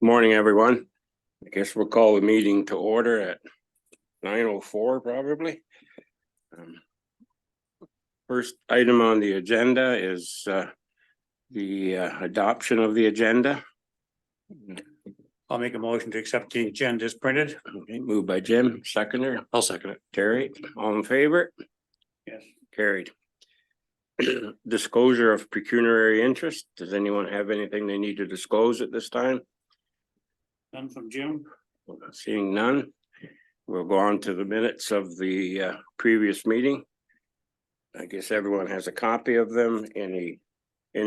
Morning, everyone. I guess we'll call the meeting to order at 9:04 probably. First item on the agenda is the adoption of the agenda. I'll make a motion to accept the agenda as printed. Okay, moved by Jim, seconder. I'll second it. Terry, all in favor? Yes. Carried. Disclosure of pecuniary interest. Does anyone have anything they need to disclose at this time? None from Jim. Seeing none, we'll go on to the minutes of the previous meeting. I guess everyone has a copy of them. Any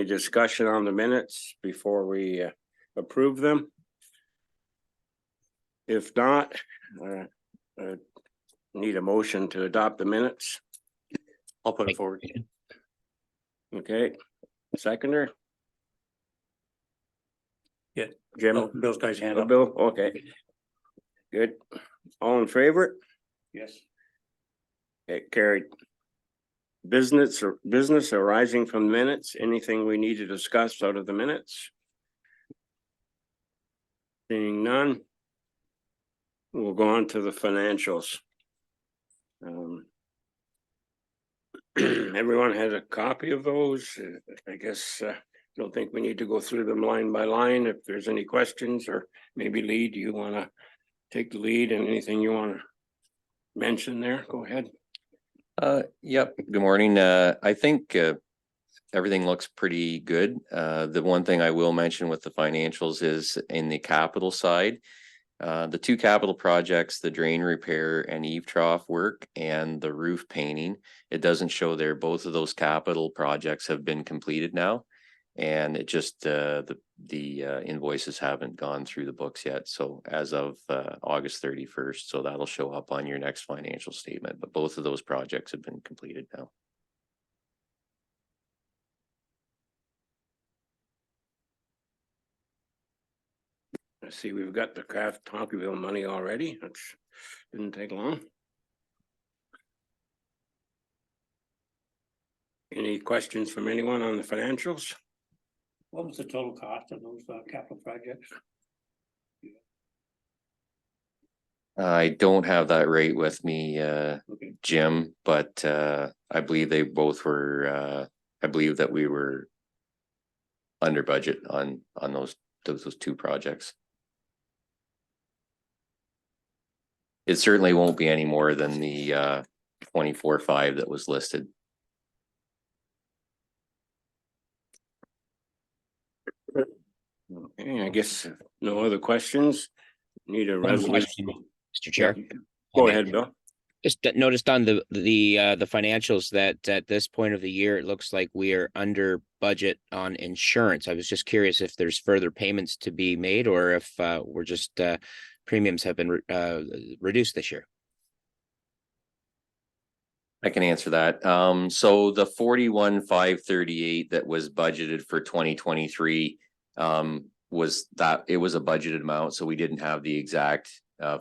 discussion on the minutes before we approve them? If not, need a motion to adopt the minutes. I'll put it forward. Okay, seconder. Yeah. Jim. Oh, Bill's got his hand up. Bill, okay. Good. All in favor? Yes. Okay, carried. Business arising from minutes, anything we need to discuss out of the minutes? Seeing none. We'll go on to the financials. Everyone has a copy of those. I guess don't think we need to go through them line by line. If there's any questions, or maybe Lee, do you want to take the lead and anything you want to mention there? Go ahead. Yep. Good morning. I think everything looks pretty good. The one thing I will mention with the financials is in the capital side. The two capital projects, the drain repair and eave trough work and the roof painting, it doesn't show there. Both of those capital projects have been completed now. And it just the invoices haven't gone through the books yet. So as of August 31st, so that'll show up on your next financial statement. But both of those projects have been completed now. I see we've got the Craft Tonkerville money already. That didn't take long. Any questions from anyone on the financials? What was the total cost of those capital projects? I don't have that rate with me, Okay. Jim, but I believe they both were. I believe that we were under budget on those two projects. It certainly won't be any more than the 24.5 that was listed. Okay, I guess no other questions. Need a resolution. Mr. Chair. Go ahead, Bill. Just noticed on the financials that at this point of the year, it looks like we are under budget on insurance. I was just curious if there's further payments to be made or if we're just premiums have been reduced this year. I can answer that. So the 41,538 that was budgeted for 2023 was that it was a budgeted amount, so we didn't have the exact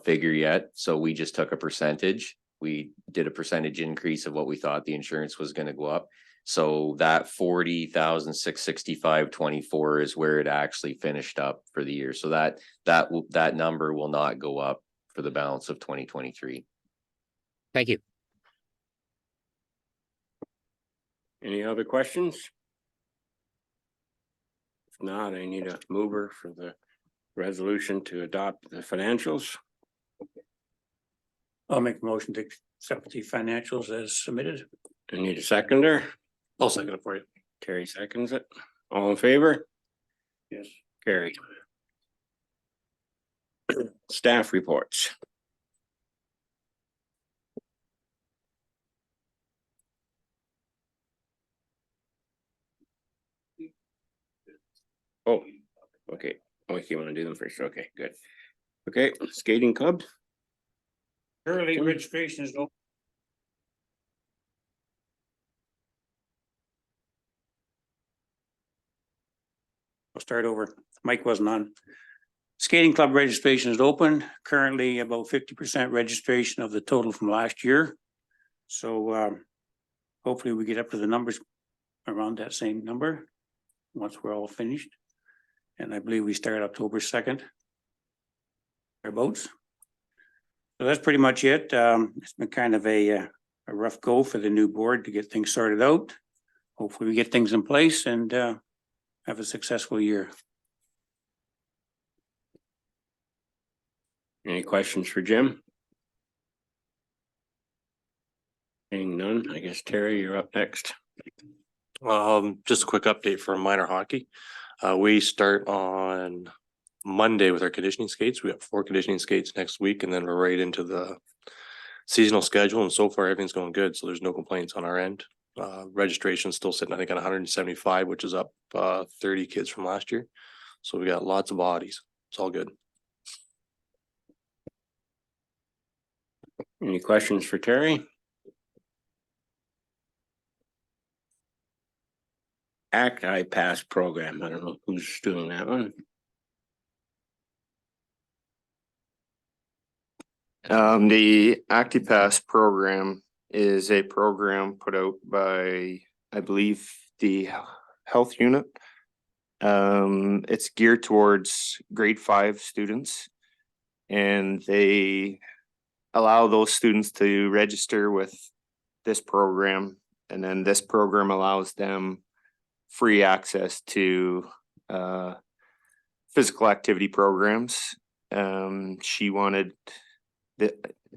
figure yet. So we just took a percentage. We did a percentage increase of what we thought the insurance was going to go up. So that 40,665.24 is where it actually finished up for the year. So that number will not go up for the balance of 2023. Thank you. Any other questions? If not, I need a mover for the resolution to adopt the financials. I'll make a motion to accept the financials as submitted. I need a seconder. I'll second it for you. Terry seconds it. All in favor? Yes. Carried. Staff reports. Oh, okay. Oh, you want to do them first? Okay, good. Okay, skating club. Early registration is open. I'll start over. Mike wasn't on. Skating club registration is open. Currently about 50% registration of the total from last year. So hopefully we get up to the numbers around that same number once we're all finished. And I believe we start October 2nd. Our boats. So that's pretty much it. It's been kind of a rough go for the new board to get things sorted out. Hopefully we get things in place and have a successful year. Any questions for Jim? Seeing none, I guess Terry, you're up next. Just a quick update for minor hockey. We start on Monday with our conditioning skates. We have 4 conditioning skates next week, and then we're right into the seasonal schedule. And so far, everything's going good. So there's no complaints on our end. Registration is still sitting, I think, at 175, which is up 30 kids from last year. So we got lots of bodies. It's all good. Any questions for Terry? Act iPass program. I don't know who's doing that one. The ActiPass program is a program put out by, I believe, the health unit. It's geared towards grade 5 students, and they allow those students to register with this program, and then this program allows them free access to physical activity programs. She wanted,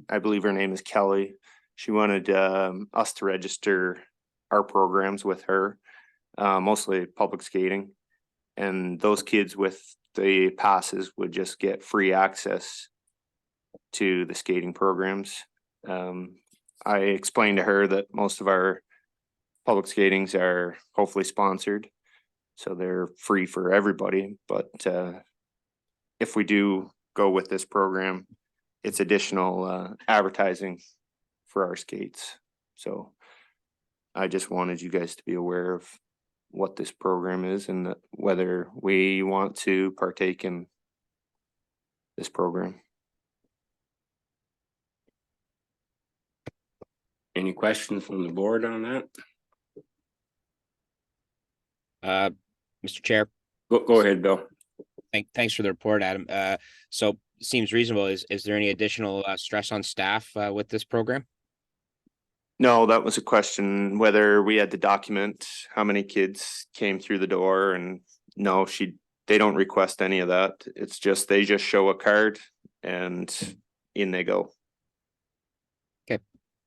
I believe her name is Kelly. She wanted us to register our programs with her, mostly public skating. And those kids with the passes would just get free access to the skating programs. I explained to her that most of our public skatings are hopefully sponsored, so they're free for everybody. But if we do go with this program, it's additional advertising for our skates. So I just wanted you guys to be aware of what this program is and whether we want to partake in this program. Any questions from the board on that? Mr. Chair, Go ahead, Bill. thanks for the report, Adam. So seems reasonable. Is there any additional stress on staff with this program? No, that was a question whether we had to document how many kids came through the door, and no, they don't request any of that. It's just they just show a card and in they go.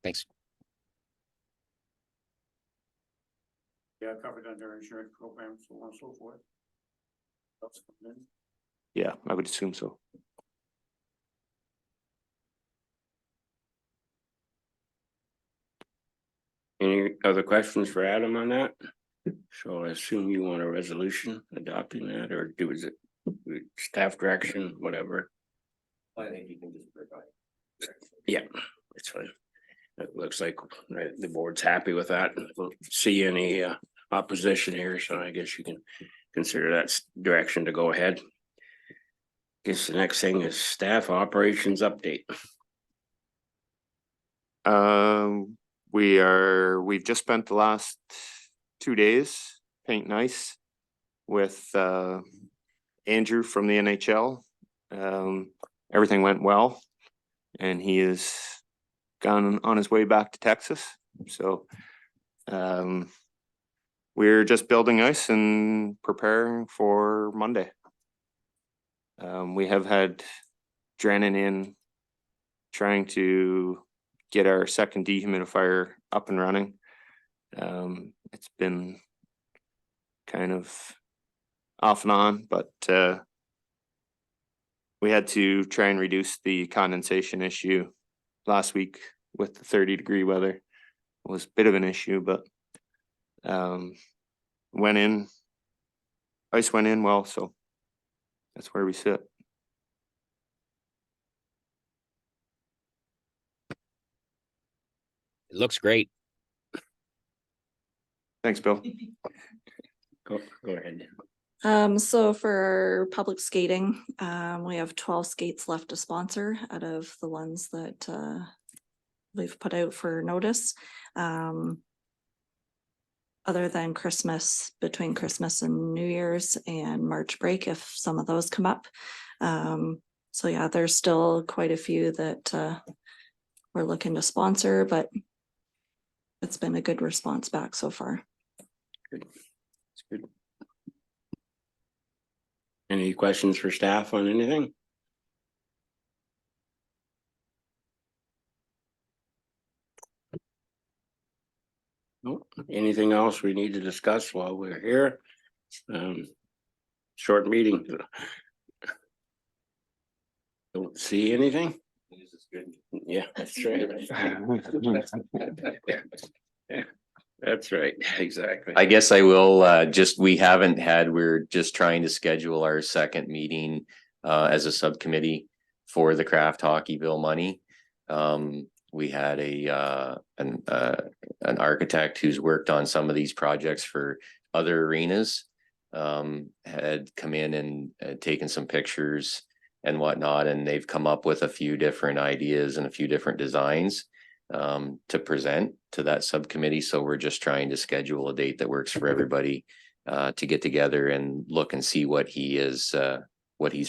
Thanks. Yeah, covered under insurance programs, so on and so forth. Yeah, I would assume so. Any other questions for Adam on that? So I assume you want a resolution adopting that, or do is it staff direction, whatever? I think you can just provide. Yeah, it's fine. It looks like the board's happy with that. We'll see any opposition here, so I guess you can consider that direction to go ahead. Guess the next thing is staff operations update. We've just spent the last 2 days painting ice with Andrew from the NHL. Everything went well, and he is gone on his way back to Texas. So we're just building ice and preparing for Monday. We have had Drennan in trying to get our second dehumidifier up and running. It's been kind of off and on, but we had to try and reduce the condensation issue last week with the 30-degree weather. It was a bit of an issue, but ice went in well, so that's where we sit. It looks great. Thanks, Bill. Go ahead. So for our public skating, we have 12 skates left to sponsor out of the ones that we've put out for notice. other than Christmas, between Christmas and New Year's and March break, if some of those come up. So yeah, there's still quite a few that we're looking to sponsor, but it's been a good response back so far. It's good. Any questions for staff on anything? Nope. Anything else we need to discuss while we're here? Short meeting. Don't see anything? Yeah, that's right. That's right, exactly. I guess I will, we're just trying to schedule our second meeting as a subcommittee for the craft hockey bill money. We had an architect who's worked on some of these projects for other arenas, had come in and taken some pictures and whatnot, and they've come up with a few different ideas and a few different designs to present to that subcommittee. So we're just trying to schedule a date that works for everybody to get together and look and see what he's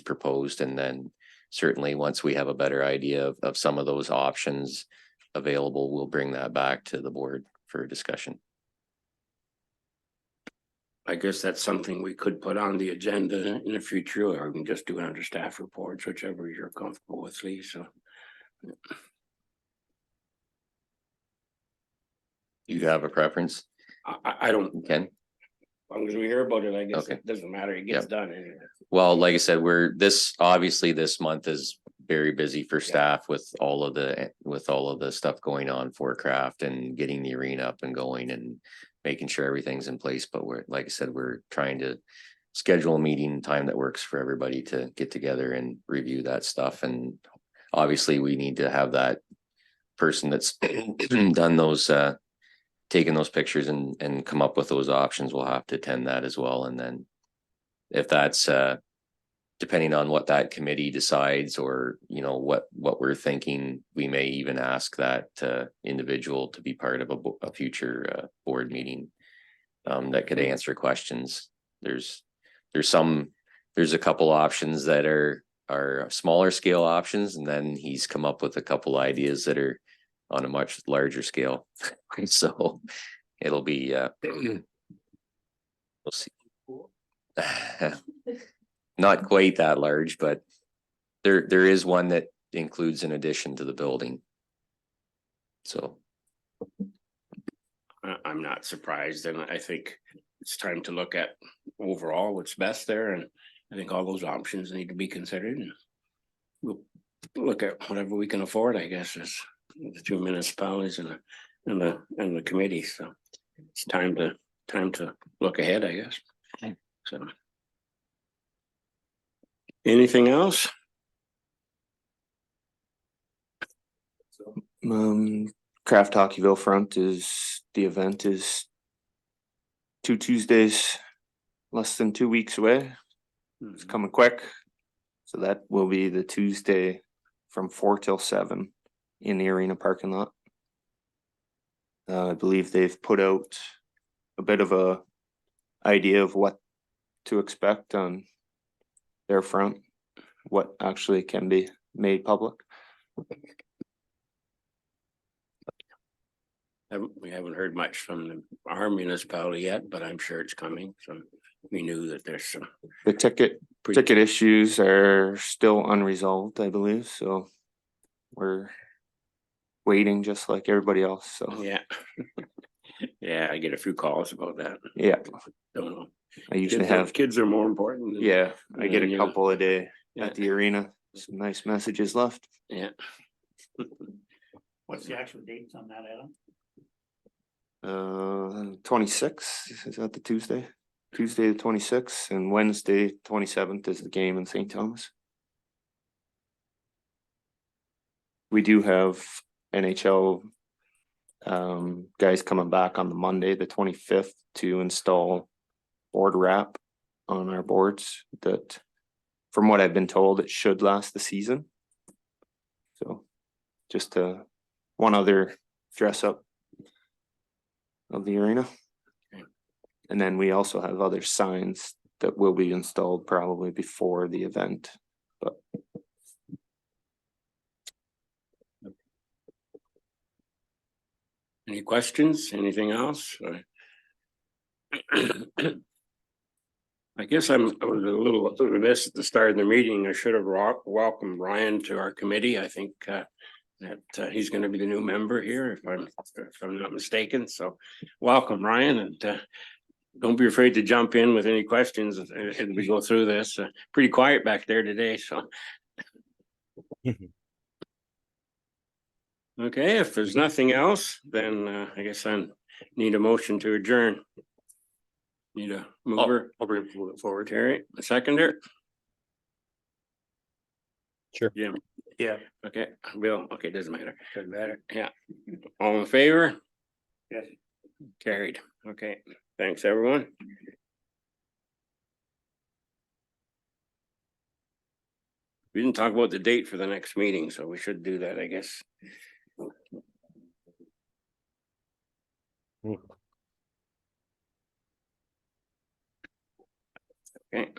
proposed. And then certainly once we have a better idea of some of those options available, we'll bring that back to the board for discussion. I guess that's something we could put on the agenda in the future, or we can just do it under staff reports, whichever you're comfortable with, Lee, so. You have a preference, I don't, Ken? as long as we hear about it, I guess Okay. it doesn't matter, it gets Yep. done anyway. Well, like I said, obviously this month is very busy for staff with all of the stuff going on for craft and getting the arena up and going and making sure everything's in place. But like I said, we're trying to schedule a meeting time that works for everybody to get together and review that stuff. And obviously we need to have that person that's done those, taken those pictures and come up with those options. We'll have to attend that as well. And then if that's depending on what that committee decides, or what we're thinking, we may even ask that individual to be part of a future board meeting that could answer questions. There's a couple options that are smaller scale options, and then he's come up with a couple ideas that are on a much larger scale. So it'll be we'll see. Not quite that large, but there is one that includes an addition to the building. So I'm not surprised, and I think it's time to look at overall what's best there, and I think all those options need to be considered. And we'll look at whatever we can afford, I guess, as the two municipalities and the committee. So it's time to look ahead, I guess. So anything else? Craft Hockeyville Front the event is 2 Tuesdays, less than 2 weeks away. It's coming quick. So that will be the Tuesday from 4 till 7 in the arena parking lot. I believe they've put out a bit of a idea of what to expect on their front, what actually can be made public. We haven't heard much from our municipality yet, but I'm sure it's coming. So we knew that there's some. The ticket issues are still unresolved, I believe, so we're waiting just like everybody else, so. Yeah. Yeah, I get a few calls about that. Yeah, Don't know. I usually have, Kids are more important. yeah, I get a Yeah. couple a day Yeah. at the arena, some nice messages left. Yeah. What's the actual dates on that, Adam? 26th, is that the Tuesday? Tuesday the 26th, and Wednesday 27th is the game in St. Thomas. We do have NHL guys coming back on the Monday, the 25th, to install board wrap on our boards that, from what I've been told, it should last the season. So just one other dress up of the arena. Okay. And then we also have other signs that will be installed probably before the event, but. Any questions? Anything else? I guess I was a little remiss at the start of the meeting. I should have welcomed Ryan to our committee. I think that he's going to be the new member here, if I'm not mistaken. So welcome, Ryan, and don't be afraid to jump in with any questions as we go through this. Pretty quiet back there today, so. Okay, if there's nothing else, then I guess I need a motion to adjourn. Need a mover, move it forward. Terry, a seconder? Sure. Jim, Yeah. okay, Bill, okay, doesn't matter, yeah. All in favor? Yes. Carried, okay, thanks, everyone. We didn't talk about the date for the next meeting, so we should do that, I guess. Okay.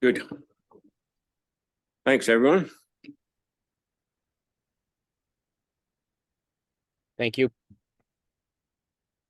Good. Thanks, everyone. Thank you.